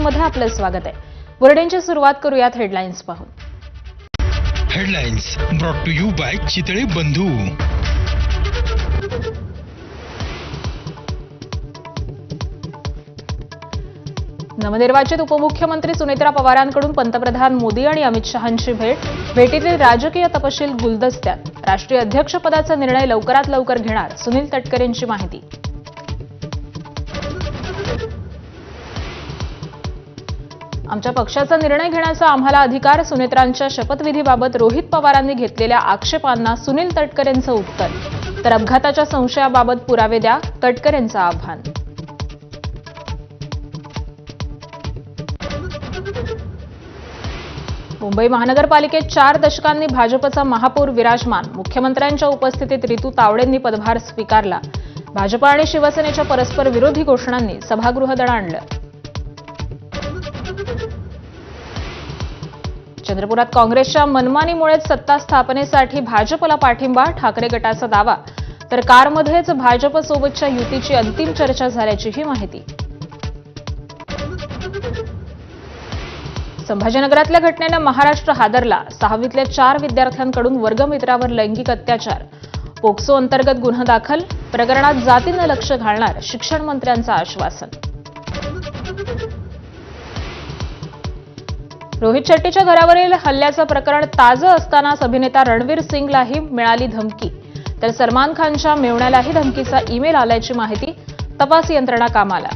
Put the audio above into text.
मध्ये आपलं स्वागत आहे। बुलेटिनची सुरुवात करूयात हेडलाईन्स पाहून। Headlines brought to you by Chitale Bandhu. नवनिर्वाचित उपमुख्यमंत्री सुनेत्रा पवारांकडून पंतप्रधान मोदी आणि अमित शहांची भेटीतील राजकीय तपशील गुलदस्त्यात। राष्ट्रीय अध्यक्षपदाचा निर्णय लवकरात लवकर घेणार, सुनील तटकरेंची माहिती। आमच्या पक्षाचा निर्णय घेण्याचा आम्हाला अधिकार, सुनेत्रांच्या शपथविधीबाबत रोहित पवारांनी घेतलेल्या आक्षेपांना सुनील तटकरेंचं उत्तर। तर अपघाताच्या संशयाबाबत पुरावे द्या, तटकरेंचं आव्हान। मुंबई महानगरपालिकेत 4 दशकांनी भाजपचा महापौर विराजमान। मुख्यमंत्र्यांच्या उपस्थितीत रितू तावडेंनी पदभार स्वीकारला। भाजप आणि शिवसेनेच्या परस्पर विरोधी घोषणांनी सभागृह दणाणलं। चंद्रपुरात काँग्रेसच्या मनमानीमुळेच सत्ता स्थापनेसाठी भाजपला पाठिंबा, ठाकरे गटाचा दावा। तर कारमध्येच भाजपसोबतच्या युतीची अंतिम चर्चा झाल्याचीही माहिती। संभाजीनगरातल्या घटनेनं महाराष्ट्र हादरला। 6वीतल्या 4 विद्यार्थ्यांकडून वर्गमित्रावर लैंगिक अत्याचार। पोक्सो अंतर्गत गुन्हा दाखल, प्रकरणात जातीनं लक्ष घालणार, शिक्षण मंत्र्यांचं आश्वासन। रोहित शेट्टीच्या घरावरील हल्ल्याचं प्रकरण ताजं असतानाच अभिनेता रणवीर सिंगलाही मिळाली धमकी। तर सलमान खानच्या मेव्हण्यालाही धमकीचा ईमेल आल्याची माहिती। तपास यंत्रणा कामाला।